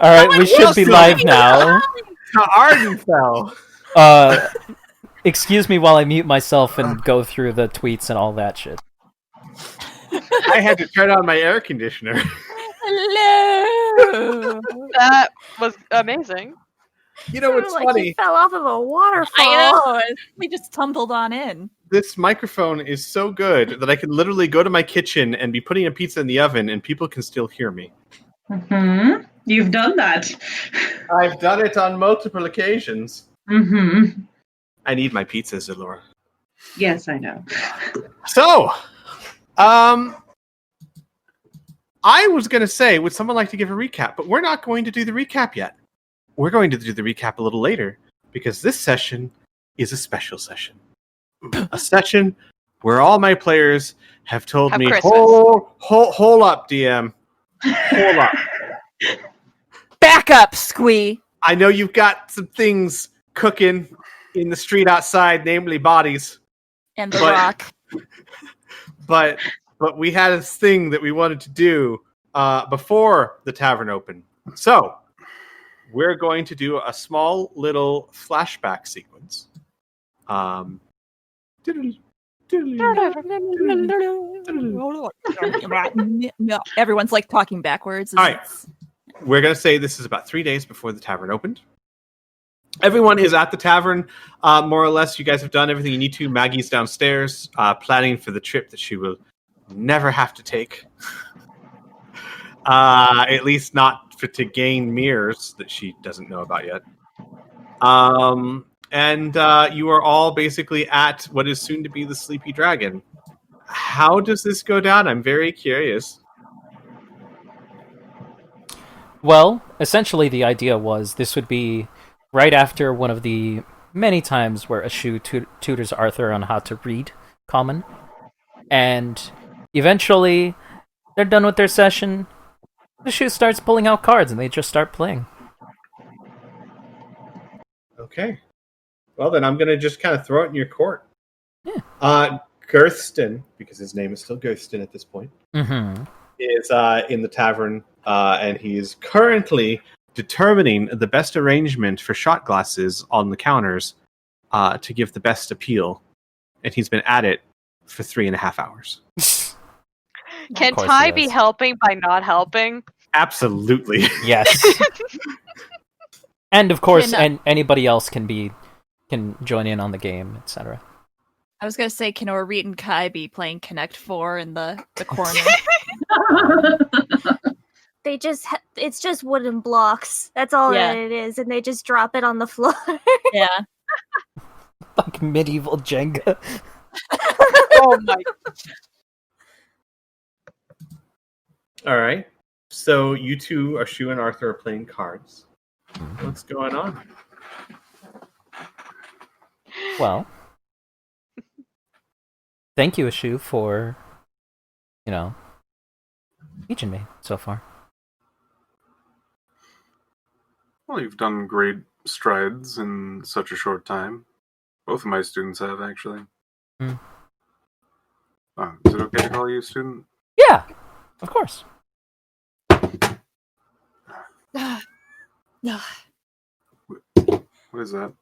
All right, we should be live now. To Ardenfell. Excuse me while I mute myself and go through the tweets and all that shit. I had to turn on my air conditioner. Hello. That was amazing. You know what's funny? He fell off of a waterfall. I know. We just tumbled on in. This microphone is so good that I can literally go to my kitchen and be putting a pizza in the oven and people can still hear me. Mm-hmm. You've done that. I've done it on multiple occasions. Mm-hmm. I need my pizzas, Elora. Yes, I know. So, I was going to say, would someone like to give a recap? But we're not going to do the recap yet. We're going to do the recap a little later, because this session is a special session. A session where all my players have told me, hold up, DM. Hold up. Back up, Squee. I know you've got some things cooking in the street outside, namely bodies. And the rock. But we had this thing that we wanted to do before the tavern opened. So, we're going to do a small little flashback sequence. Everyone's like talking backwards. All right. We're going to say this is about 3 days before the tavern opened. Everyone is at the tavern, more or less. You guys have done everything you need to. Maggie's downstairs, planning for the trip that she will never have to take. At least not to gain mirrors that she doesn't know about yet. And you are all basically at what is soon to be the Sleepy Dragon. How does this go down? I'm very curious. Well, essentially the idea was this would be right after one of the many times where Ashu tutors Arthur on how to read Common. And eventually, they're done with their session. Ashu starts pulling out cards and they just start playing. Okay. Well, then I'm going to just kind of throw it in your court. Yeah. Girthston, because his name is still Girthston at this point, Mm-hmm. is in the tavern, and he is currently determining the best arrangement for shot glasses on the counters to give the best appeal. And he's been at it for 3.5 hours. Can Ty be helping by not helping? Absolutely. Yes. And of course, anybody else can join in on the game, etc. I was gonna say, can Orit and Kai be playing Connect 4 in the corner? They it's just wooden blocks. That's all that it is, and they just drop it on the floor. Yeah. Like medieval Jenga. Oh my. All right. So you two, Ashu and Arthur, are playing cards. What's going on? Well, thank you, Ashu, for, teaching me so far. Well, you've done great strides in such a short time. Both of my students have, actually. Mm. Is it okay to call you a student? Yeah, of course. What is that?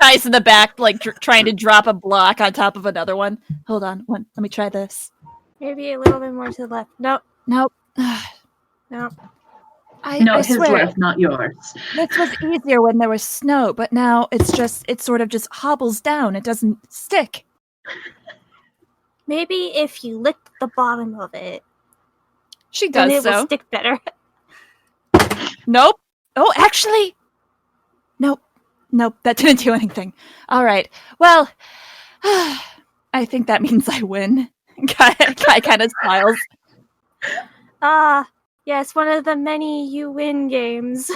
Kai's in the back, like trying to drop a block on top of another one. Hold on, let me try this. Maybe a little bit more to the left. Nope. Nope. Nope. I his swear, left, not yours. this was easier when there was snow, but now it sort of just hobbles down. It doesn't stick. Maybe if you lick the bottom of it, She then does it will so. stick better. Nope. Oh, actually, nope. That didn't do anything. All right. Well, I think that means I win. Kai kind of smiles. Yes, one of the many you win games.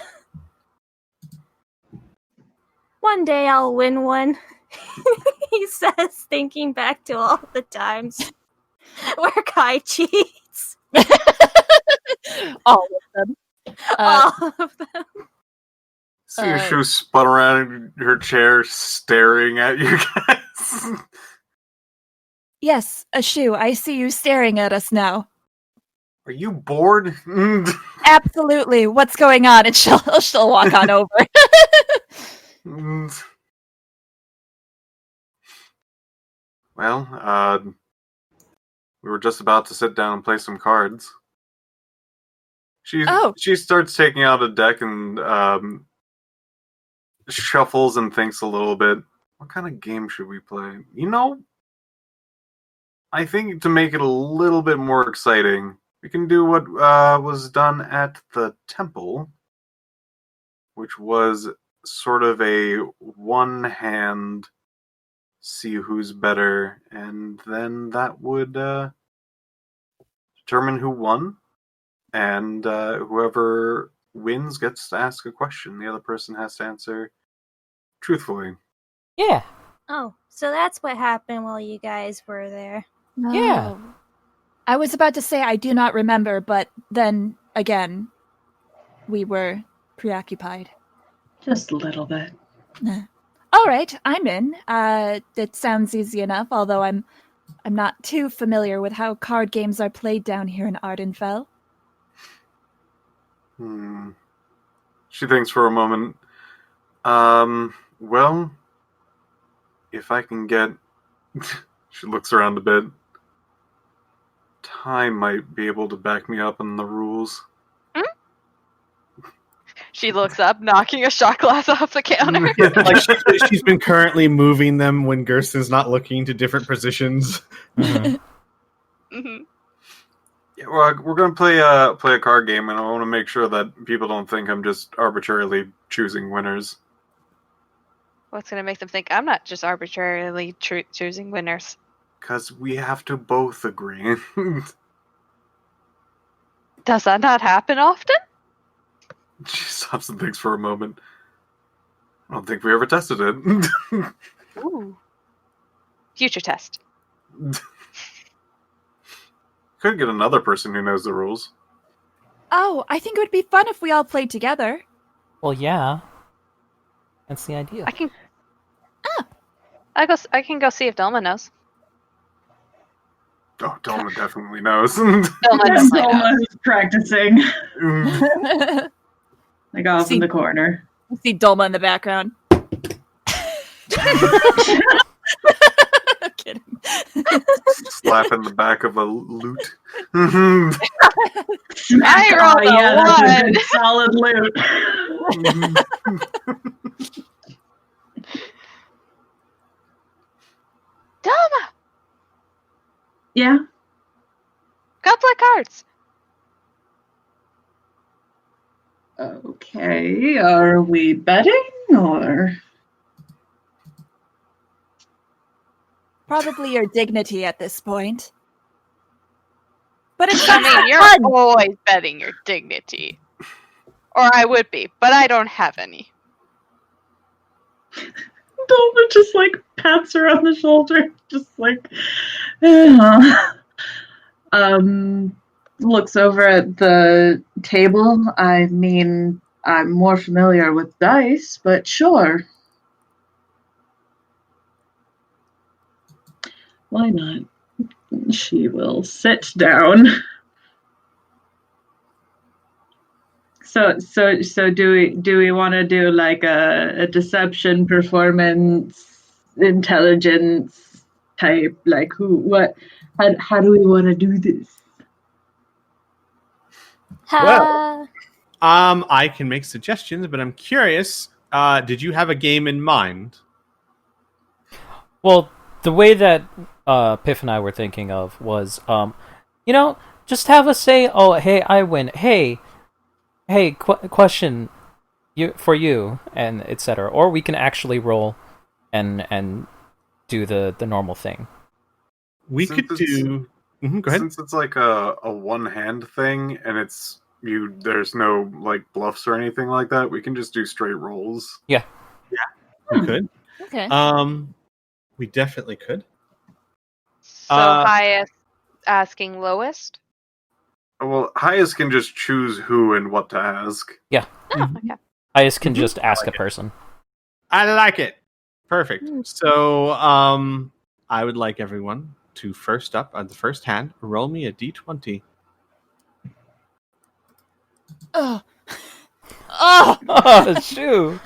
One day I'll win one. He says, thinking back to all the times where Kai cheats. All of them. All of them. See your shoe spun around in her chair, staring at you guys. Yes, Ashu, I see you staring at us now. Are you bored? Absolutely. What's going on? And she'll walk on over. Well, we were just about to sit down and play some cards. She starts taking out a deck and shuffles and thinks a little bit. What kind of game should we play? I think to make it a little bit more exciting, we can do what was done at the temple, which was sort of a one-hand see who's better, and then that would determine who won, and whoever wins gets to ask a question. The other person has to answer truthfully. Yeah. Oh, so that's what happened while you guys were there. Yeah. I was about to say I do not remember, but then again, we were preoccupied. Just a little bit. All right, I'm in. It sounds easy enough, although I'm not too familiar with how card games are played down here in Ardenfell. She thinks for a moment. Well, if I can get... She looks around a bit. Ty might be able to back me up on the rules. She looks up, knocking a shot glass off the counter. Like she's been currently moving them when Gersten's not looking to different positions. Mm-hmm. Yeah, well, we're going to play a card game, and I want to make sure that people don't think I'm just arbitrarily choosing winners. What's going to make them think I'm not just arbitrarily choosing winners? Because we have to both agree. Does that not happen often? She stops and thinks for a moment. I don't think we ever tested it. Ooh. Future test. Could get another person who knows the rules. Oh, I think it would be fun if we all played together. Well, yeah. That's the idea. I can go see if Delma knows. Oh, Delma definitely knows. Selma who's practicing. Like off See- in the corner. You see Dolma in the background. I'm kidding. Slapping the back of a lute. Smack. I rolled a that's a good solid loot. Delma, Yeah. go play cards. Okay. Are we betting or? Probably your dignity at this point. But it's I not mean, you're fun. always betting your dignity. Or I would be, but I don't have any. Dolma just like pats her on the shoulder, just like, looks over at the table. I mean, I'm more familiar with dice, but sure. Why not? She will sit down. So do we want to do like a deception, performance, intelligence type? Like how do we want to do this? Well, I can make suggestions, but I'm curious. Did you have a game in mind? Well, the way that Piff and I were thinking of was, just have us say, "Oh, hey, I win." Hey, question for you, and etc. Or we can actually roll and do the normal thing. We Since could do. Go ahead. Since it's like a one-hand thing, and there's no like bluffs or anything like that, we can just do straight rolls. We could. Okay. We definitely could. So highest asking lowest? Well, highest can just choose who and what to ask. Yeah. Oh, okay. I just can just ask a person. I like it. Perfect. So, I would like everyone to first up on the first hand roll me a d20. Oh. Oh. Oh, shoo.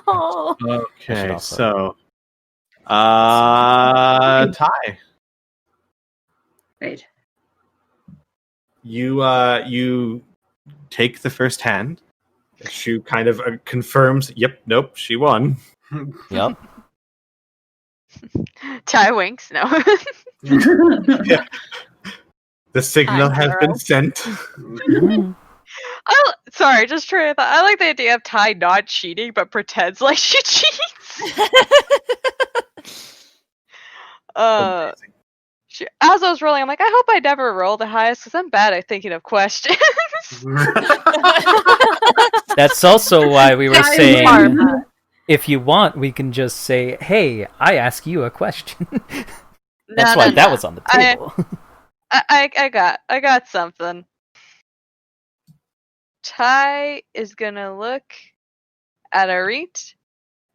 Oh, I should Okay, also- so Ty, Right. you take the first hand. Shu kind of confirms, "Yep, nope, she won." Yep. Ty winks. No. Yeah. The signal Hi, has been girl. sent. Mhm. Sorry, just trying to thought. I like the idea of Ty not cheating, but pretends like she cheats. Amazing. As I was rolling, I'm like, I hope I never roll the highest because I'm bad at thinking of questions. That's also why we were I saying, love- if you want, we can just say, "Hey, I ask you a question." That's No, why no, that no. was on the table. I got something. Ty is gonna look at Arit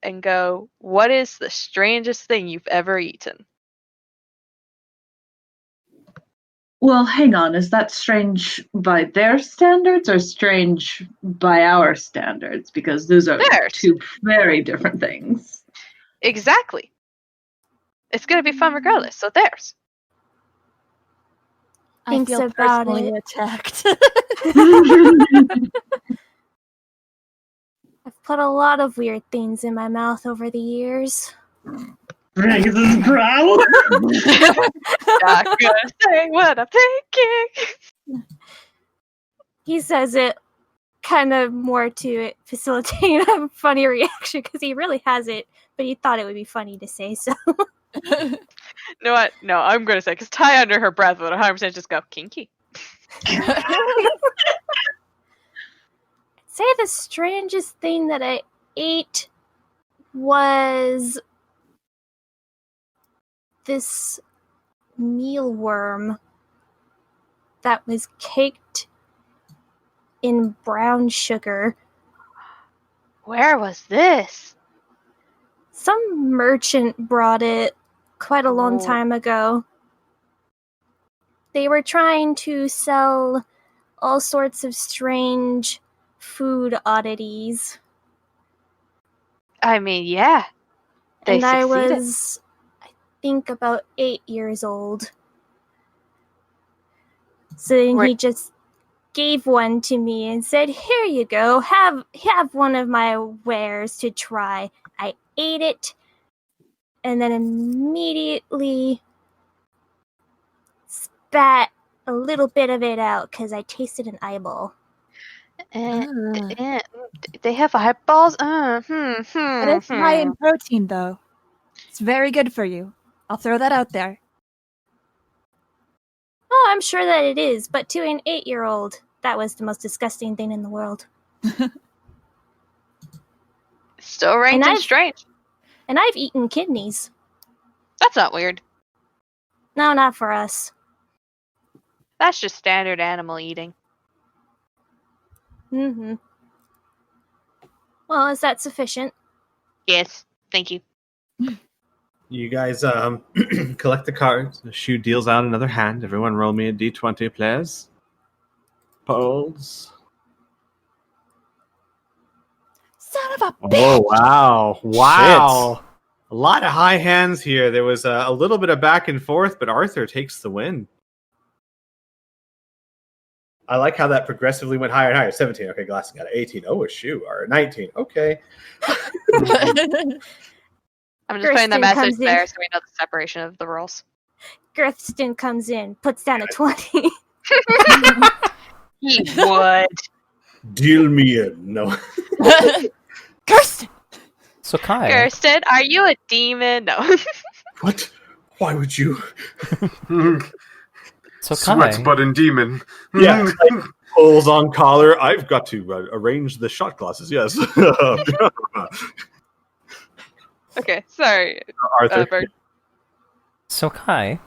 and go, "What is the strangest thing you've ever eaten?" Well, hang on. Is that strange by their standards or strange by our standards? Because those are Theirs. two very different things. Exactly. It's gonna be fun regardless. So theirs. I Thinks feel about personally it. attacked. I've put a lot of weird things in my mouth over the years. Raises brow. Not gonna say what I'm thinking. He says it kind of more to facilitate a funny reaction because he really has it, but he thought it would be funny to say so. No, what? No, I'm gonna say because Ty under her breath would 100% just go kinky. Say the strangest thing that I ate was this mealworm that was caked in brown sugar. Where was this? Some merchant brought it quite a long Oh. time ago. They were trying to sell all sorts of strange food oddities. I mean, yeah. They And I succeeded. was, I think, about 8 years old. So then Wait. he just gave one to me and said, "Here you go, have one of my wares to try." I ate it and then immediately spat a little bit of it out because I tasted an eyeball. They have eyeballs? But it's high in protein, though. It's very good for you. I'll throw that out there. Oh, I'm sure that it is, but to an 8-year-old, that was the most disgusting thing in the world. Still ranked And and I've- strange. And I've eaten kidneys. That's not weird. No, not for us. That's just standard animal eating. Mm-hmm. Well, is that sufficient? Yes, thank you. You guys collect the cards. The Shu deals out another hand. Everyone roll me a d20, please. Polls. Son of a Oh, bitch! wow. Wow. A lot of high hands here. There was a little bit of back and forth, but Arthur takes the win. I like how that progressively went higher and higher. 17. Okay, Glass got it. 18. Oh, a Shu. Or 19. Okay. I'm just putting the Kirsten message comes in. there so we know the separation of the roles. Girthston comes in, puts down a 20. He would. Deal me in. No. Kirsten! So Kai, Kirsten, are you a demon? No. What? Why would you? so Sweats Kai, button demon. Yeah. Pulls on collar. I've got to arrange the shot glasses. Yes. Okay, sorry. Arthur. Bird. so Kai,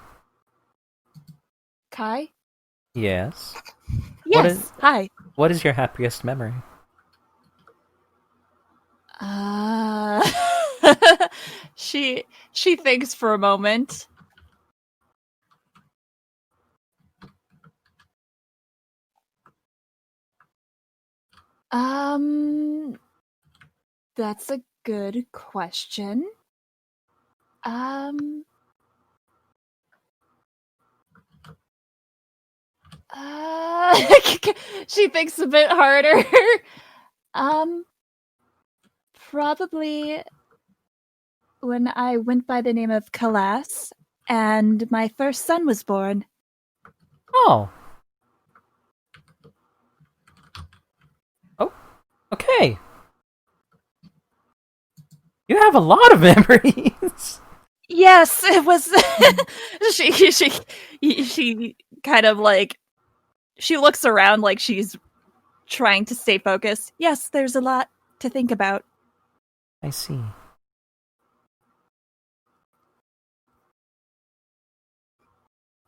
Kai? yes. Yes. is- Hi. What is your happiest memory? She thinks for a moment. That's a good question. She thinks a bit harder. Probably when I went by the name of Kalas and my first son was born. Oh. Oh, okay. You have a lot of memories. Yes, it was. She kind of like she looks around like she's trying to stay focused. Yes, there's a lot to think about. I see.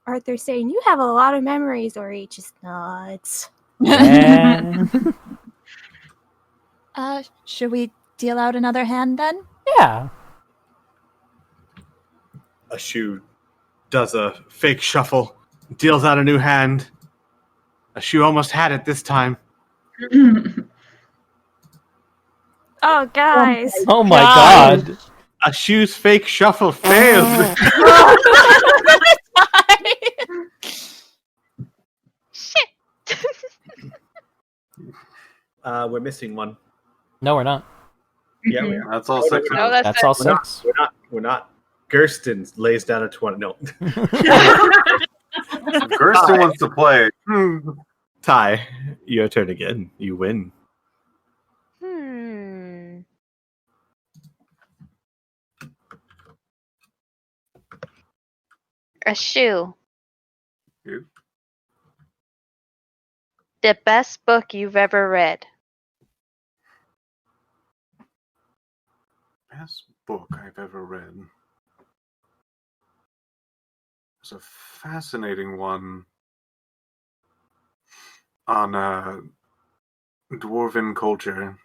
Arthur's saying, "You have a lot of memories," or he just nods. Yeah. Should we deal out another hand then? Yeah. A shoe does a fake shuffle, deals out a new hand. A shoe almost had it this time. Oh, guys. Oh my god. A shoe's fake shuffle failed. Shit. We're missing one. No, we're not. Yeah, we are. That's all six. No, that's That's it. all We're not. 6. We're not. Gersten lays down a 20. No. Gersten wants to play. Ty, your turn again. You win. A shoe. You? The best book you've ever read. Best book I've ever read. It's a fascinating one on dwarven culture.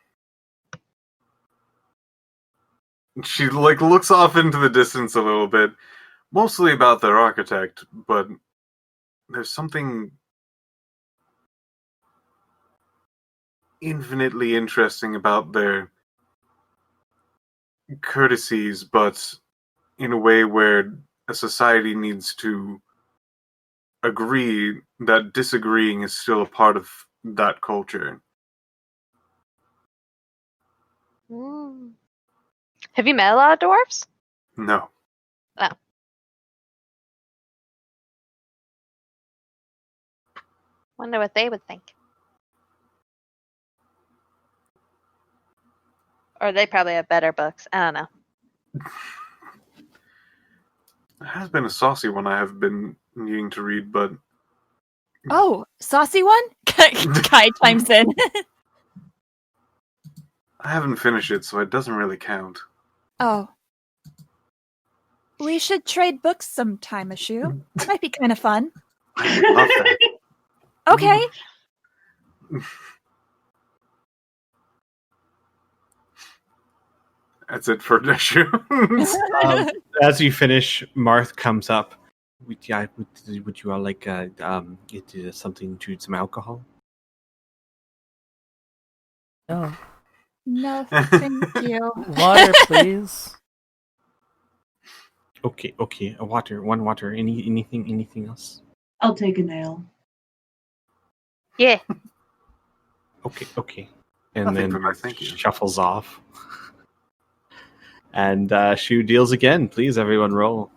She looks off into the distance a little bit, mostly about their architect, but there's something infinitely interesting about their courtesies, but in a way where a society needs to agree that disagreeing is still a part of that culture. Have you met a lot of dwarves? No. Wonder what they would think. Or they probably have better books. I don't know. It has been a saucy one I have been needing to read, but Oh, saucy one? Kai chimes in. I haven't finished it, so it doesn't really count. Oh. We should trade books sometime, Ashu. Might be kind of fun. I would love that. Okay. That's it for the show. As you finish, Marth comes up. Would you all like get something to some alcohol? No. No, thank you. Water, please. Okay. A water, one water. Anything else? I'll take a nail. Yeah. Okay. And Nothing then for me, thank you. shuffles off. And Shu deals again. Please, everyone, roll.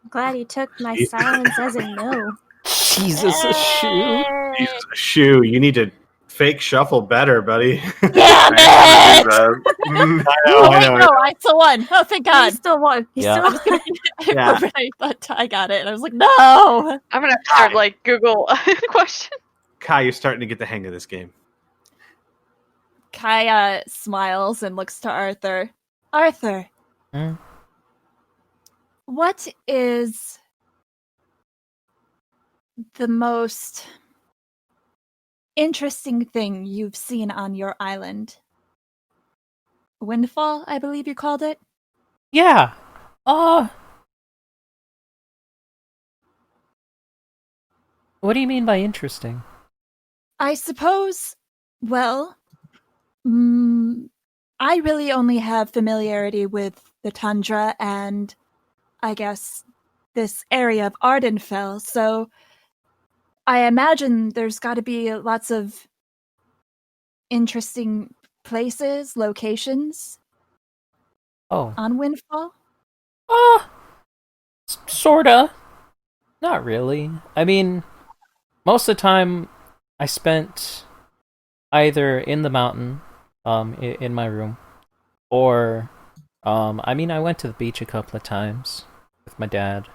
I'm glad he took my silence as a no. Jesus, a shoe. Jesus, Shu, you need to fake shuffle better, buddy. Damn I it! I know. I still won. Oh, thank He God. still won. He Yeah. still Yeah. I thought I got it, and I was like, no! I'm gonna start Google question. Kai, you're starting to get the hang of this game. Kai smiles and looks to Arthur. Arthur, Hmm? what is the most interesting thing you've seen on your island? Windfall, I believe you called it? Yeah. What do you mean by interesting? I suppose, well, I really only have familiarity with the tundra and, I guess, this area of Ardenfell, so I imagine there's got to be lots of interesting places, locations Oh. on Windfall. Sorta. Not really. I mean, most of the time I spent either in the mountain, in my room, or, I mean, I went to the beach a couple of times with my dad,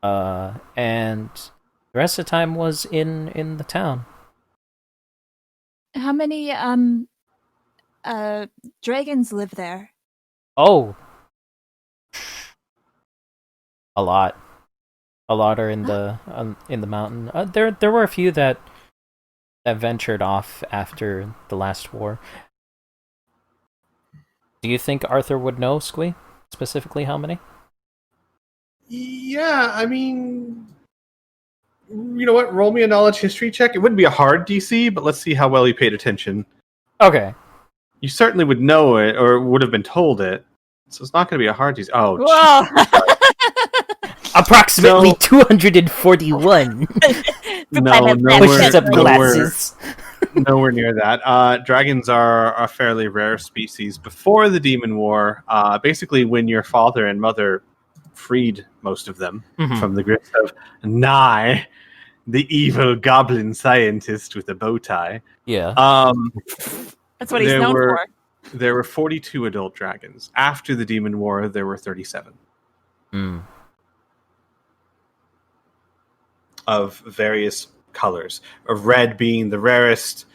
and the rest of the time was in the town. How many dragons live there? Oh, a lot. A lot are in the mountain. There were a few that ventured off after the last war. Do you think Arthur would know, Squee? Specifically how many? Yeah, I mean, you know what? Roll me a knowledge history check. It wouldn't be a hard DC, but let's see how well you paid attention. Okay. You certainly would know it, or would have been told it. So it's not going to be a hard DC. Oh, Whoa! Approximately No. 241. no, Pushes up glasses. nowhere near that. Dragons are a fairly rare species. Before the Demon War, basically when your father and mother freed most of them from the grips of Nye, the evil goblin scientist with a bow tie. Yeah. That's what he's known for. There were 42 adult dragons. After the Demon War, there were 37. Of various colors. Red being the rarest,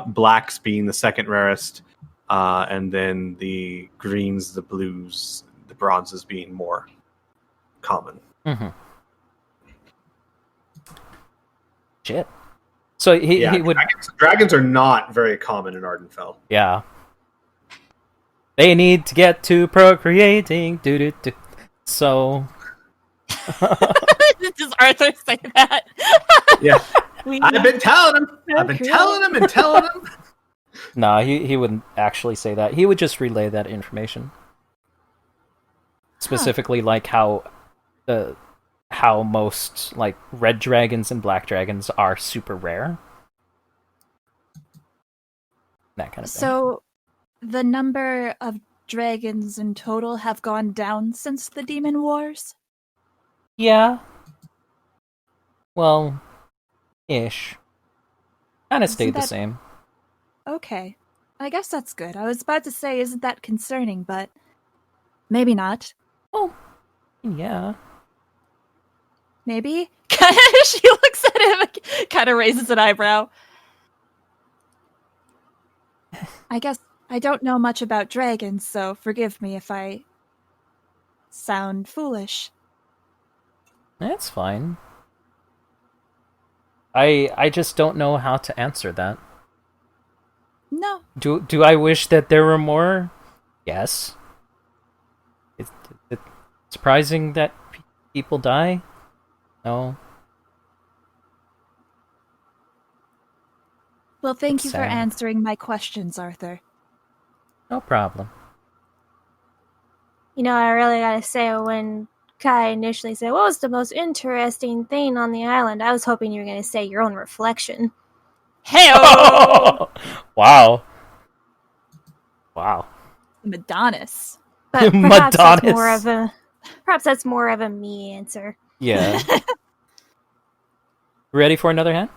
blacks being the second rarest, and then the greens, the blues, the bronzes being more common. Shit. So he would. Dragons are not very common in Ardenfell. Yeah. They need to get to procreating. Do. So. Does Arthur say that? Yeah. I've been telling him. I've been telling him and telling him. Nah, he wouldn't actually say that. He would just relay that information. Specifically, like how most like red dragons and black dragons are super rare. That kind of thing. So, the number of dragons in total have gone down since the Demon Wars? Yeah. Well, ish. Kind of stayed the same. Okay. I guess that's good. I was about to say, isn't that concerning, but maybe not. Oh, yeah. Maybe? She looks at him, kind of raises an eyebrow. I guess I don't know much about dragons, so forgive me if I sound foolish. That's fine. I just don't know how to answer that. No. Do I wish that there were more? Yes. It's surprising that people die? No. Well, thank you for sad. answering my questions, Arthur. No problem. You know, I really gotta say, when Kai initially said, what was the most interesting thing on the island? I was hoping you were gonna say your own reflection. Hey-o! Wow. Wow. Madonnas. But perhaps that's more of a me answer. Yeah. Ready for another hand?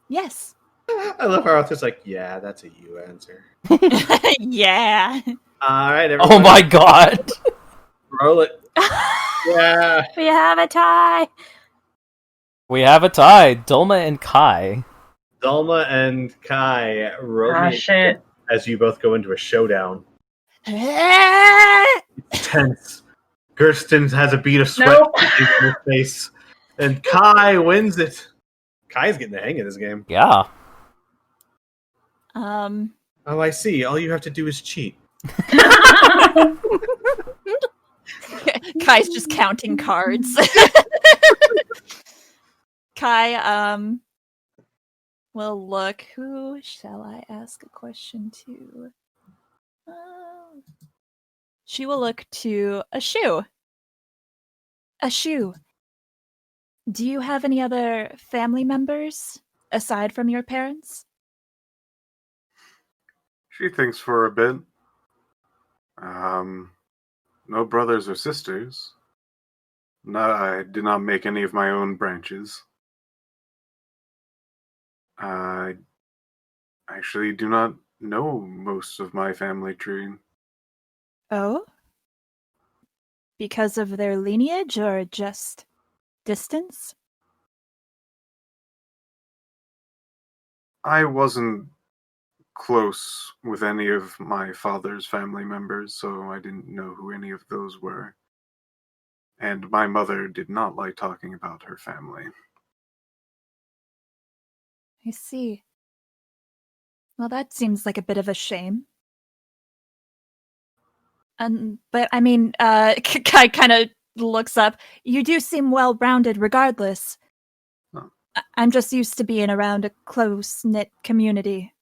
Yes. I love how Arthur's like, yeah, that's a you answer. Yeah. All right, everyone. Oh my god. Roll it. Yeah. We have a tie. We have a tie. Dulma and Kai. Dalma and Kai roll Ah, me shit. as you both go into a showdown. Ah! It's tense. Gersten has a bead of sweat Nope. in his face, and Kai wins it. Kai's getting the hang of this game. Yeah. Oh, I see. All you have to do is cheat. Kai's just counting cards. Kai, will look. Who shall I ask a question to? She will look to a shoe. A shoe. Do you have any other family members aside from your parents? She thinks for a bit. No brothers or sisters. No, I did not make any of my own branches. I actually do not know most of my family tree. Oh? Because of their lineage or just distance? I wasn't close with any of my father's family members, so I didn't know who any of those were. And my mother did not like talking about her family. I see. Well, that seems like a bit of a shame. But I mean, Kai kind of looks up. You do seem well-rounded regardless. Oh. I'm just used to being around a close-knit community.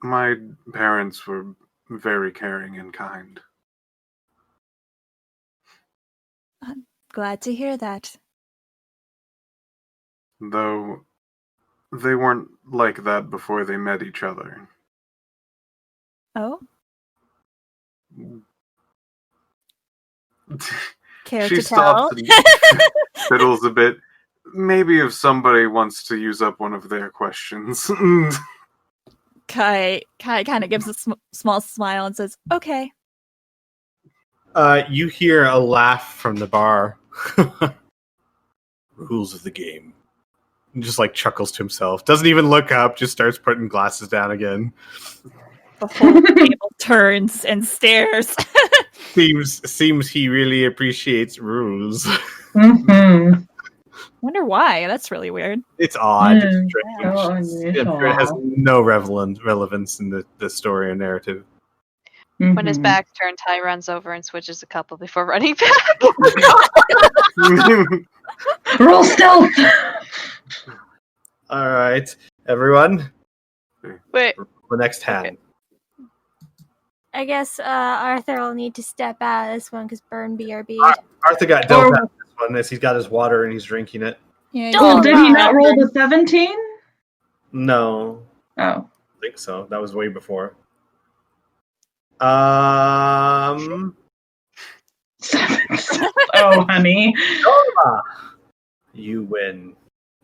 My parents were very caring and kind. I'm glad to hear that. Though they weren't like that before they met each other. Oh? Care She to stops tell? and fiddles a bit. Maybe if somebody wants to use up one of their questions. Kai kind of gives a small smile and says, "Okay." You hear a laugh from the bar. Rules of the game. And just like chuckles to himself. Doesn't even look up, just starts putting glasses down again. The whole table turns and stares. Seems he really appreciates rules. Mm-hmm. Wonder why. That's really weird. It's odd. Mm, It's strange. so I'm unusual. sure it has no relevance in the story or narrative. When his Mhm. back turned, Ty runs over and switches a couple before running back. Roll stealth. All right, everyone. Wait, The next hand. Okay. I guess Arthur will need to step out of this one because burn BRB. Arthur got dealt Or- out this one as he's got his water and he's drinking it. Yeah, Don't Well, Oh, did he no. not roll the 17? No, Oh. I don't think so. That was way before. 7. Oh, honey. Norma, you win.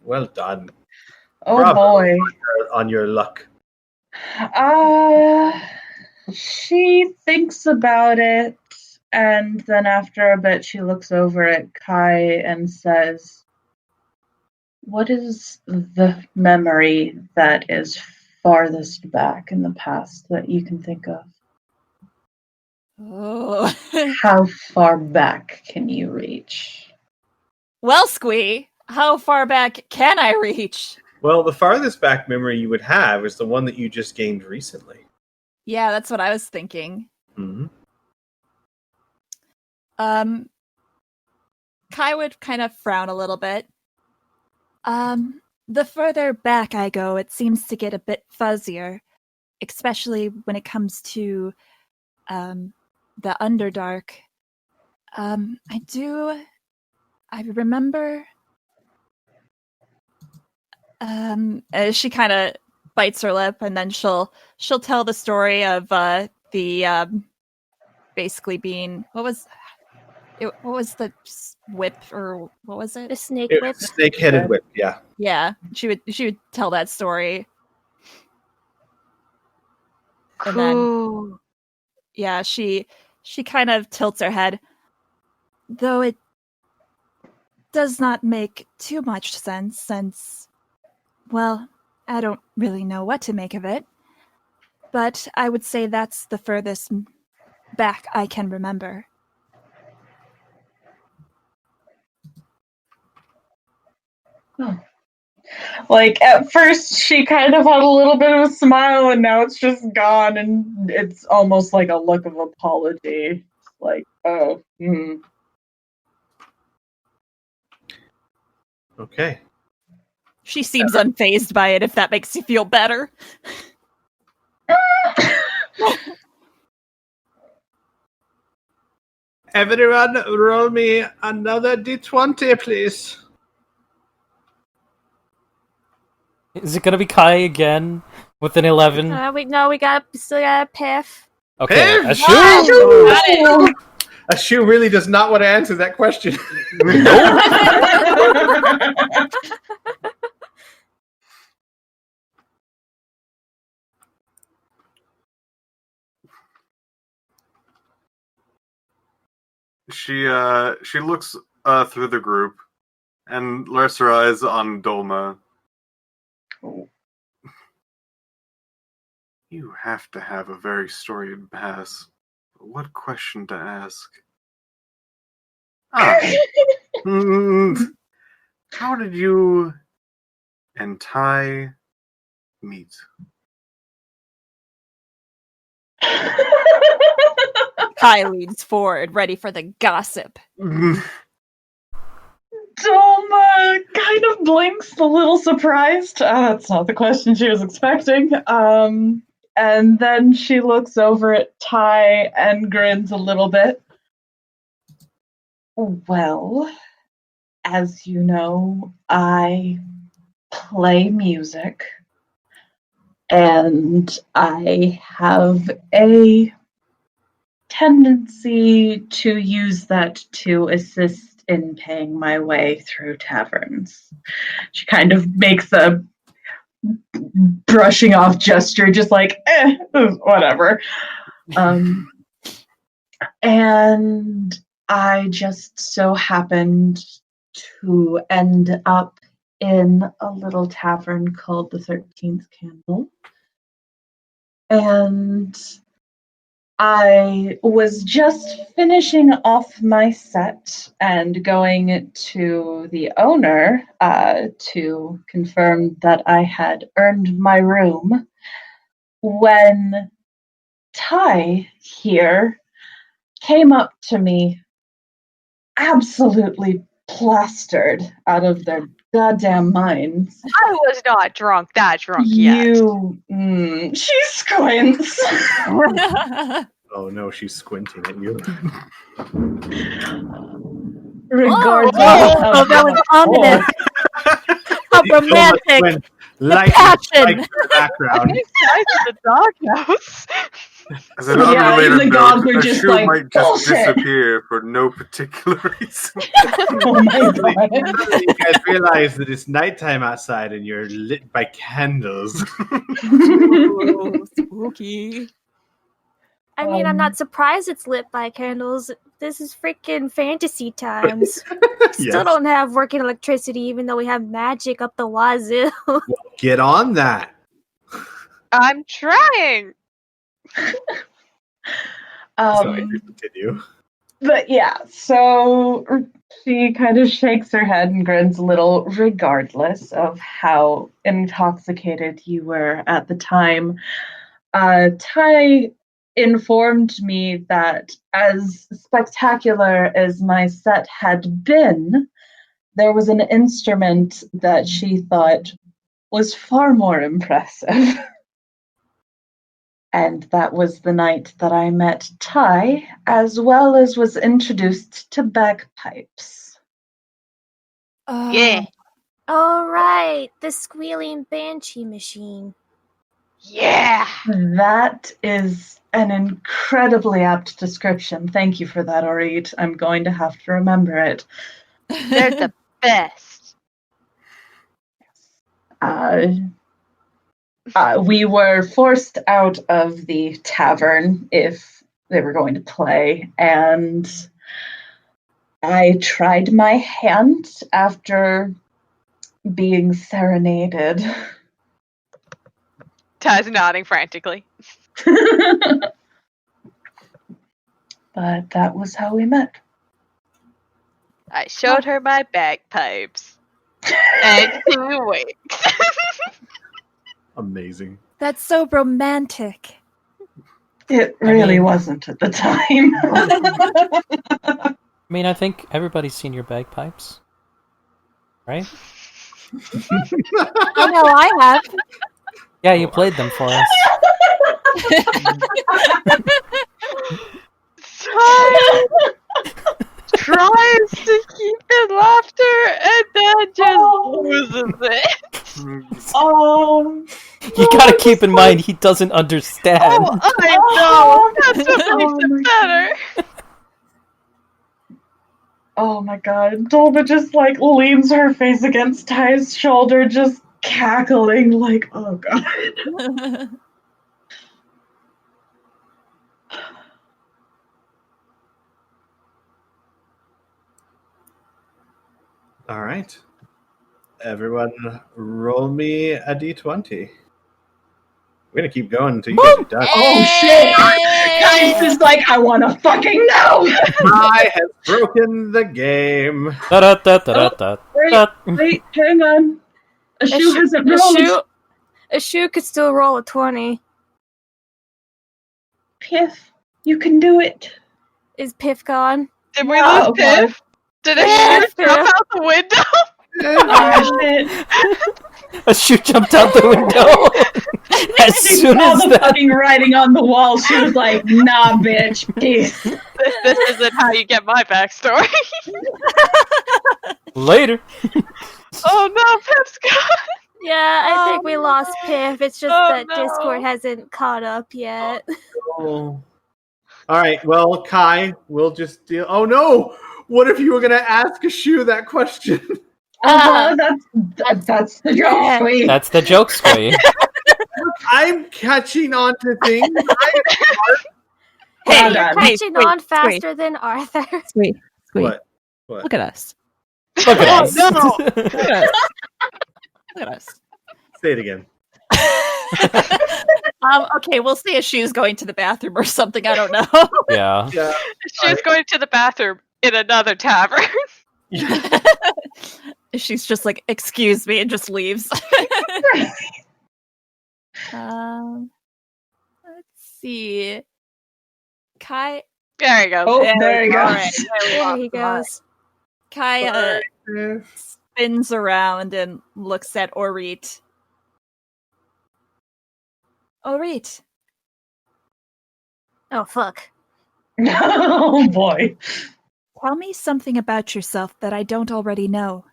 Well done. Oh, Bravo. boy. On your luck. She thinks about it, and then after a bit, she looks over at Kai and says, "What is the memory that is farthest back in the past that you can think of? Oh. How far back can you reach?" Well, Squee, how far back can I reach? Well, the farthest back memory you would have is the one that you just gained recently. Yeah, that's what I was thinking. Mm-hmm. Kai would kind of frown a little bit. The further back I go, it seems to get a bit fuzzier, especially when it comes to the Underdark. I remember. She kind of bites her lip, and then she'll tell the story of the basically being what was the whip, or what was it? The snake It whip. was snake-headed whip, yeah. Yeah, she would tell that story. And then Cool. yeah, she kind of tilts her head, though it does not make too much sense since, well, I don't really know what to make of it. But I would say that's the furthest back I can remember. Like, at first, she kind of had a little bit of a smile, and now it's just gone, and it's almost like a look of apology. Like, oh, Okay. She seems unfazed by it, if that makes you feel better. Everyone, roll me another d20, please. Is it gonna be Kai again with an 11? We still got a piff. Okay, Piff! a shoe. A shoe really does not want to answer that question. She looks through the group and lets her eyes on Dolma. You have to have a very storied past. What question to ask? How did you and Ty meet? Kai leans forward, ready for the gossip. Dolma kind of blinks, a little surprised. That's not the question she was expecting. And then she looks over at Ty and grins a little bit. Well, as you know, I play music, and I have a tendency to use that to assist in paying my way through taverns. She kind of makes a brushing off gesture, just like, whatever. And I just so happened to end up in a little tavern called the 13th Candle. And I was just finishing off my set and going to the owner to confirm that I had earned my room when Ty here came up to me absolutely plastered out of their goddamn minds. I was not that drunk yet. She squints. Oh no, she's squinting at you. Regardless Oh, that was ominous. How romantic. Light passion. in the background. These guys in the doghouse. As an Yeah, unrelated the gods note, are a just shoe like, might just "Bullshit." disappear for no particular reason. Oh my god. You guys realize that it's nighttime outside and you're lit by candles. Ooh, spooky. I mean, I'm not surprised it's lit by candles. This is freaking fantasy times. Still don't have working electricity, even though we have magic up the wazoo. Get on that. I'm trying. Sorry, continue. But yeah, so she kind of shakes her head and grins a little, regardless of how intoxicated you were at the time. Ty informed me that as spectacular as my set had been, there was an instrument that she thought was far more impressive. And that was the night that I met Ty, as well as was introduced to bagpipes. Yeah. All right, the squealing banshee machine. Yeah. That is an incredibly apt description. Thank you for that, Orit. I'm going to have to remember it. They're the best. We were forced out of the tavern if they were going to play, and I tried my hand after being serenaded. Ty's nodding frantically. But that was how we met. I showed her my bagpipes. And she winked. Amazing. That's so romantic. It really wasn't at the time. I mean, I think everybody's seen your bagpipes, right? Oh no, I have. Yeah, you played them for us. Tries to keep in laughter and then just loses it. Oh, You gotta keep in mind he doesn't understand. I know. That's what makes it better. oh my god. Dolba just like leans her face against Ty's shoulder, just cackling like, oh god. All right. Everyone, roll me a d20. We're gonna keep going until you guys are done. Oh shit! Ty's just like, I wanna fucking know! I have broken the game. Da-da-da-da-da-da. Wait, hang on. A shoe hasn't rolled. A shoe could still roll a 20. Piff, you can do it. Is Piff gone? Did we No, lose Piff? Did a Piff. shoe jump out the window? Oh shit. A shoe jumped out the window. As She soon saw as the that. fucking writing on the wall. She was like, nah, bitch, peace. This isn't how you get my backstory. Later. Oh no, Piff's gone. Yeah, I think we lost Piff. It's just Oh, that no. Discord hasn't caught up yet. Oh. All right. Well, Kai, we'll just deal. Oh no! What if you were gonna ask a shoe that question? That's the joke, sweet. That's the joke, Squee. I'm catching on to things. Hey, Well you're done. catching Hey, on wait. faster than Arthur. Sweet. What? Look at us. Look at Oh, us. no! Look at us. Look at us. Say it again. Okay, we'll say a shoe's going to the bathroom or something. I don't know. Yeah. Yeah. She's going to the bathroom in another tavern. She's just like, excuse me, and just leaves. Let's see. Kai. There you go. Oh, there you go. All right, There he goes. Kai spins around and looks at Orit. Orit. Oh, fuck. Oh boy. Tell me something about yourself that I don't already know.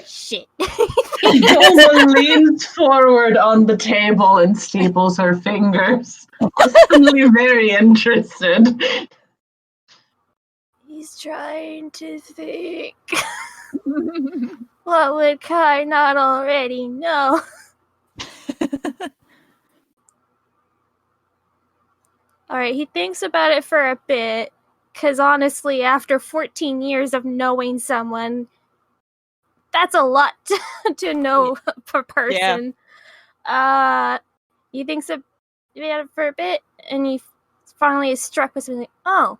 Shit. Dolma leans forward on the table and staples her fingers. Suddenly very interested. He's trying to think. What would Kai not already know? Alright, he thinks about it for a bit, because honestly, after 14 years of knowing someone, that's a lot to know per person. He thinks about it for a bit, and he finally is struck with something like, oh,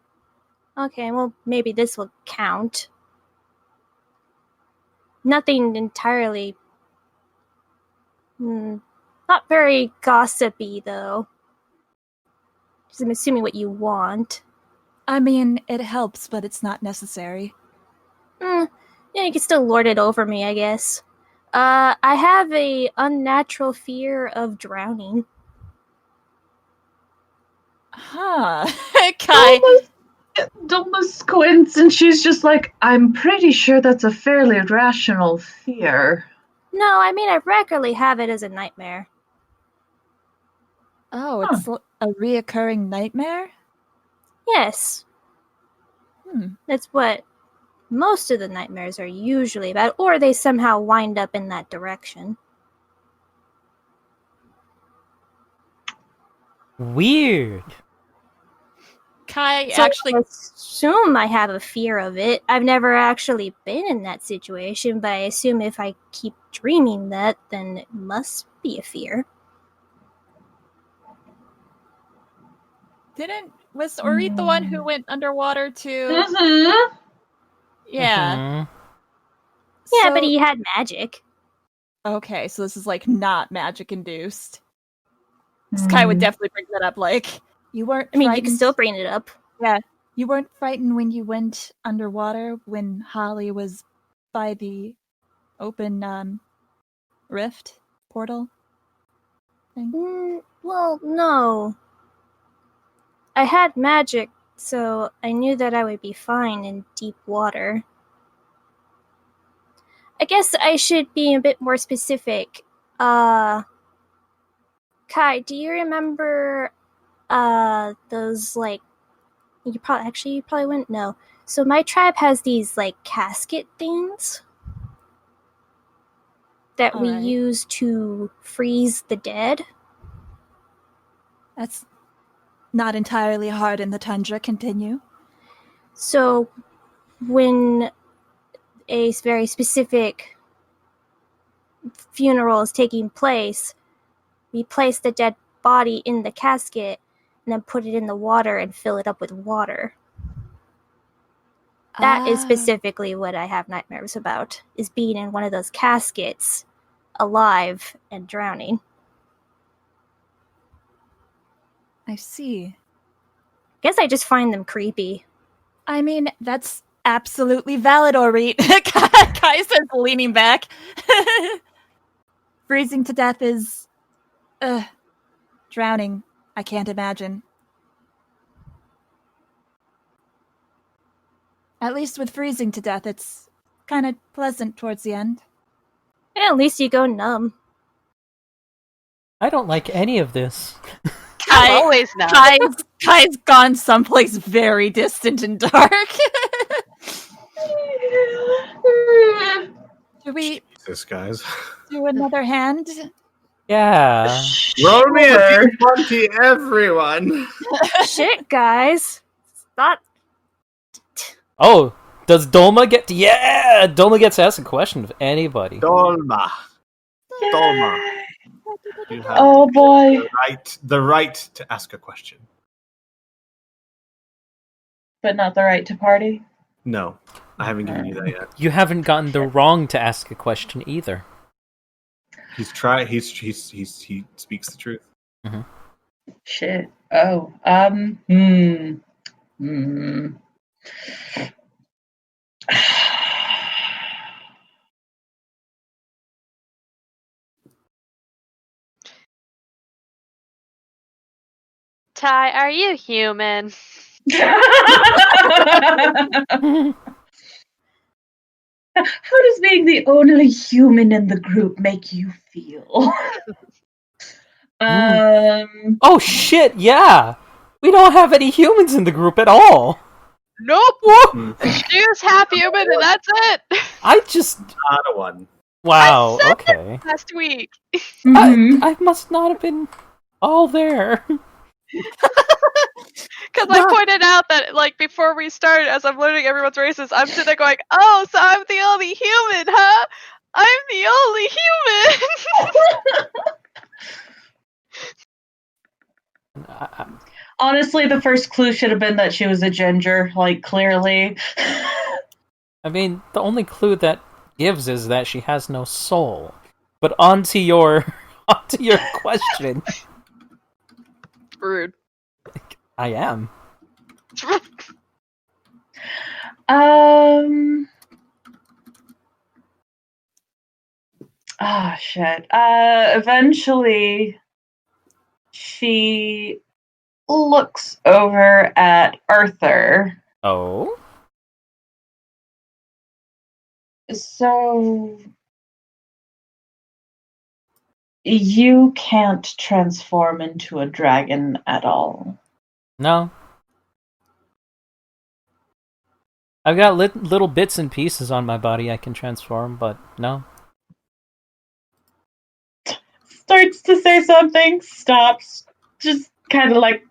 okay, well, maybe this will count. Nothing entirely... not very gossipy, though. Just I'm assuming what you want. I mean, it helps, but it's not necessary. Yeah, you can still lord it over me, I guess. I have a unnatural fear of drowning. Huh. Kai. Dolma squints and she's just like, I'm pretty sure that's a fairly rational fear. No, I mean, I regularly have it as a nightmare. Oh, it's a reoccurring nightmare? Yes. Hmm. That's what most of the nightmares are usually about, or they somehow wind up in that direction. Weird. Kai So actually... I assume I have a fear of it. I've never actually been in that situation, but I assume if I keep dreaming that, then it must be a fear. Was Orit the one who went underwater too? Mm-hmm. Yeah. Mhm. Yeah, So- but he had magic. Okay, so this is like not magic induced. Sky would definitely bring that up. Like, you weren't. I mean, you can frightened? still bring it up. You weren't frightened when you went underwater when Holly was by the open rift portal thing? Well, no. I had magic, so I knew that I would be fine in deep water. I guess I should be a bit more specific. Kai, do you remember those like you probably wouldn't know. So my tribe has these like casket things that we Alright. use to freeze the dead. That's not entirely hard in the tundra. Continue. So when a very specific funeral is taking place, we place the dead body in the casket and then put it in the water and fill it up with water. That is specifically what I have nightmares about, is being in one of those caskets, alive and drowning. I see. Guess I just find them creepy. I mean, that's absolutely valid, Orit. Kai says, leaning back. Freezing to death is... drowning. I can't imagine. At least with freezing to death, it's kind of pleasant towards the end. Yeah, at least you go numb. I don't like any of this. I'm always not. Kai's gone someplace very distant and dark. Should we Jesus, guys. do another hand? Yeah. Roll me a D20, everyone. Shit, guys. Not. Oh, does Dolma get to... Yeah! Dolma gets to ask a question of anybody. Dolma. Dolma. You have Oh boy. the right to ask a question. But not the right to party. No, I haven't given you that yet. You haven't gotten the wrong to ask a question either. He speaks the truth. Mm-hmm. Shit. Oh. Ty, are you human? How does being the only human in the group make you feel? Oh shit, yeah! We don't have any humans in the group at all! Nope! Whoa! She was half human and that's it! I just... Not a one. Wow, I said okay. Last week. I must not have been all there. Because I pointed out that, like, before we started, as I'm learning everyone's races, I'm sitting there going, oh, so I'm the only human, huh? I'm the only human! Honestly, the first clue should have been that she was a ginger, like, clearly. I mean, the only clue that gives is that she has no soul. But onto your question. Rude. I am. Shit. Eventually, she looks over at Arthur. Oh? So, you can't transform into a dragon at all. No. I've got little bits and pieces on my body I can transform, but no. Starts to say something, stops, just kind of like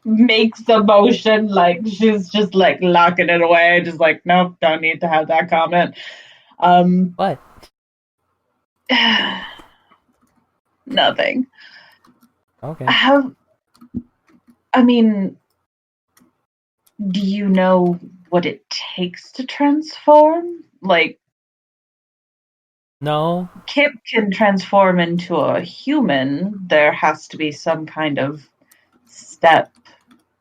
makes the motion, like she's just like locking it away, just like, nope, don't need to have that comment. What? Nothing. Okay. I mean, do you know what it takes to transform? Like, No. Kip can transform into a human. There has to be some kind of step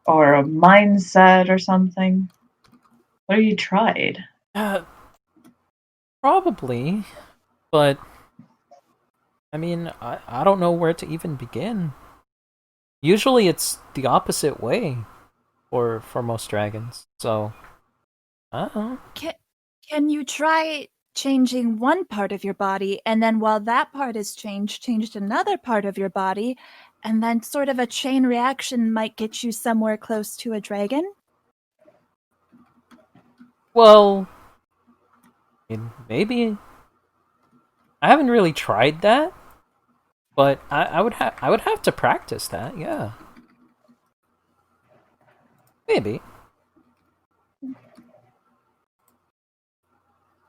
or a mindset or something? What have you tried? Probably, but I mean, I don't know where to even begin. Usually it's the opposite way for most dragons, so I don't know. Can you try changing one part of your body, and then while that part is changed another part of your body, and then sort of a chain reaction might get you somewhere close to a dragon? Well, I mean, maybe. I haven't really tried that, but I would have to practice that. Yeah, maybe.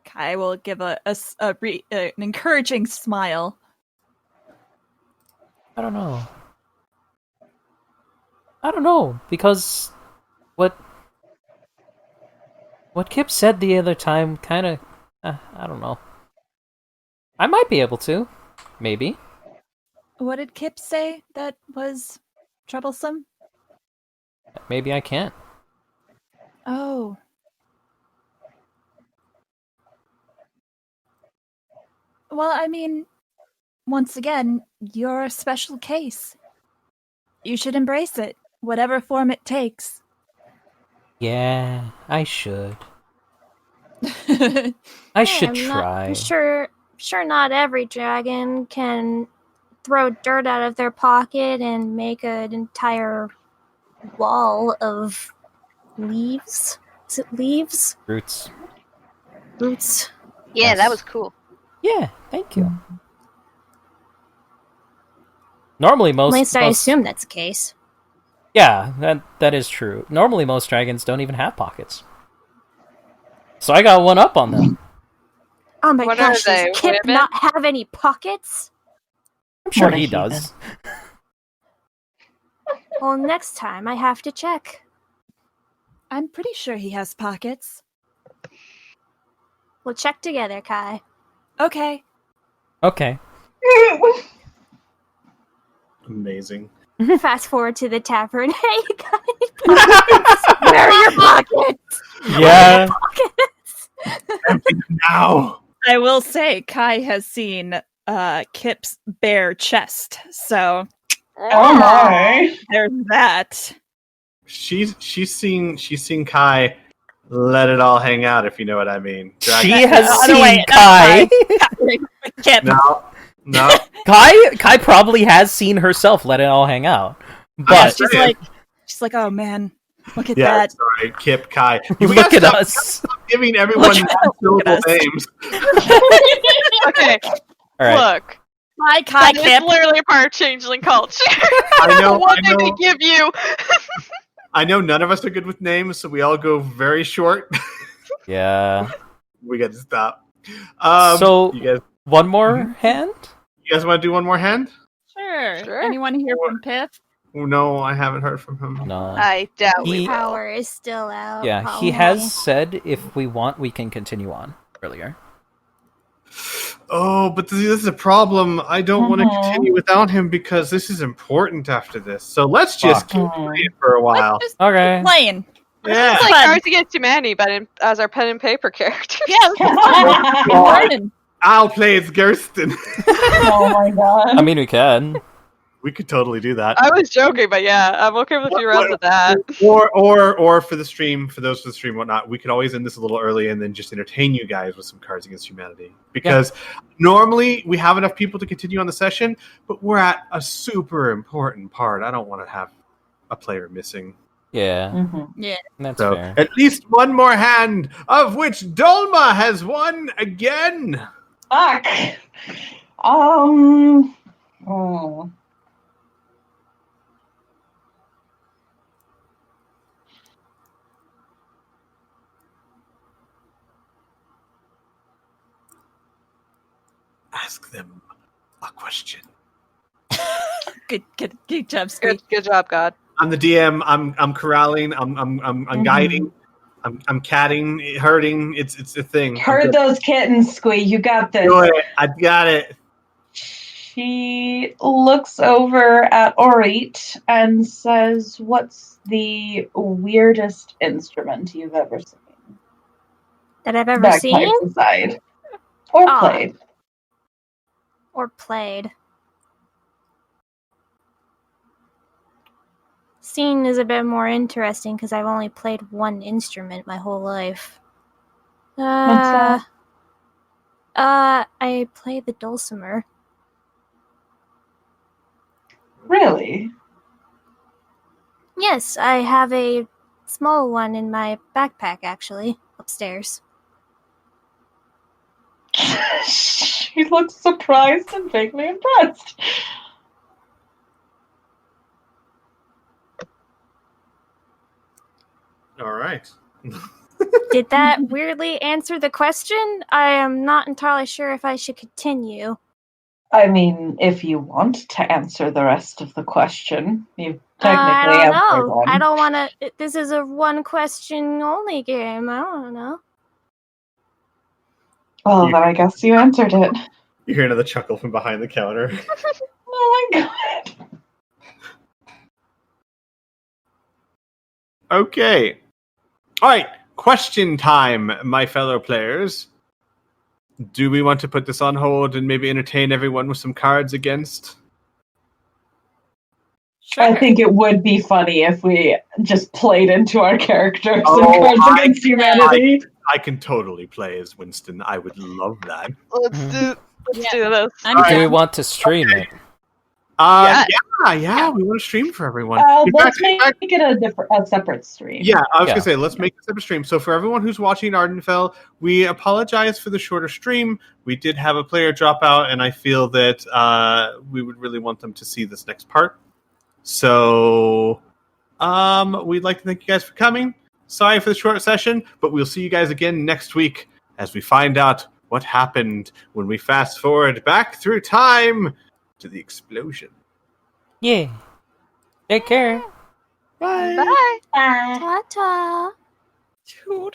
Kai will give an encouraging smile. I don't know because what Kip said the other time kind of I don't know. I might be able to, maybe. What did Kip say that was troublesome? Maybe I can't. Oh. Well, I mean, once again, you're a special case. You should embrace it, whatever form it takes. Yeah, I should. I Hey, should I'm try. I'm sure not every dragon can throw dirt out of their pocket and make an entire wall of leaves. Is it leaves? Roots. Roots. Yeah, Yes. that was cool. Yeah, thank you. Normally, At least I assume that's the case. Yeah, that is true. Normally, most dragons don't even have pockets. So I got one up on them. Oh my What gosh, are they, does Kip women? not have any pockets? I'm sure What a he heathen. does. Well, next time I have to check. I'm pretty sure he has pockets. We'll check together, Kai. Okay. Okay. Amazing. Fast forward to the tavern. Hey, guys, where are your pockets? Yeah. Empty them now. I will say, Kai has seen Kip's bare chest, so Oh my! there's that. She's seen Kai let it all hang out, if you know what I mean. She Dragon- has No, seen wait, Kai. Kip. No. Kai probably has seen herself let it all hang out. But she's like, oh man, look at Yeah, that. sorry, Kip, Kai. look at us. Stop giving everyone Look at non-syllable us. names. Okay, All right. look. Hi, Kai, That is Kip. literally part of changeling culture. I know, What I did they know. give you? I know none of us are good with names, so we all go very short. Yeah. We got to stop. So- you One more hand? guys want to do one more hand? Sure. Sure. Anyone hear from Piff? Oh, no, I haven't heard from him. No. I doubt we He- will. Power is still out. Yeah, probably. he has said if we want, we can continue on earlier. Oh, but this is a problem. I don't want to Mhm. continue without him because this is important after this. So let's just keep Fuck. playing for a while. Let's just Okay. playing. Yeah. It's like Fun. Cards Against Humanity, but as our pen and paper character. Yeah, learning. I'll play as Gersten. Oh my god! I mean, we can. We could totally do that. I was joking, but yeah, I'm okay with a few rounds of that. Or for the stream, for those for the stream, whatnot, we could always end this a little early and then just entertain you guys with some Cards Against Humanity. Because normally we have enough people to continue on the session, but we're at a super important part. I don't want to have a player missing. Yeah, Mhm. that's So fair. at least one more hand, of which Dolma has won again. Fuck. Oh. Ask them a question. Good job, Screech. Good job, God. I'm the DM. I'm corralling. I'm guiding. I'm catting, herding. It's a thing. Herd those kittens, Squee. You got this. Do it. I got it. He looks over at Orit and says, "What's the weirdest instrument you've ever seen? That I've ever Bagpipes seen aside. Or Ah. played." or played. Seen is a bit more interesting because I've only played one instrument my whole life. What's that? I play the dulcimer. Really? Yes, I have a small one in my backpack, actually, upstairs. She looks surprised and vaguely impressed. All right. Did that weirdly answer the question? I am not entirely sure if I should continue. I mean, if you want to answer the rest of the question, you've I technically don't answered know. one. I don't want to. This is a one question only game. I don't know. Well, then I guess you answered it. You hear another chuckle from behind the counter. Oh my god. Okay. All right. Question time, my fellow players. Do we want to put this on hold and maybe entertain everyone with some cards against? Sure. I think it would be funny if we just played into our characters Oh, and Cards I- Against Humanity. I can totally play as Winston. I would love that. Let's do Yeah. this. I'm All right. Do we down. want to stream it? Yeah, we want to stream for everyone. In Let's fact- make it a separate stream. Yeah, I was Yeah. gonna say let's make a separate stream. So for everyone who's watching Ardenfell, we apologize for the shorter stream. We did have a player drop out, and I feel that we would really want them to see this next part. So we'd like to thank you guys for coming. Sorry for the short session, but we'll see you guys again next week as we find out what happened when we fast forward back through time to the explosion. Yeah. Take care. Bye. Bye. Bye. Ta-ta. Dude.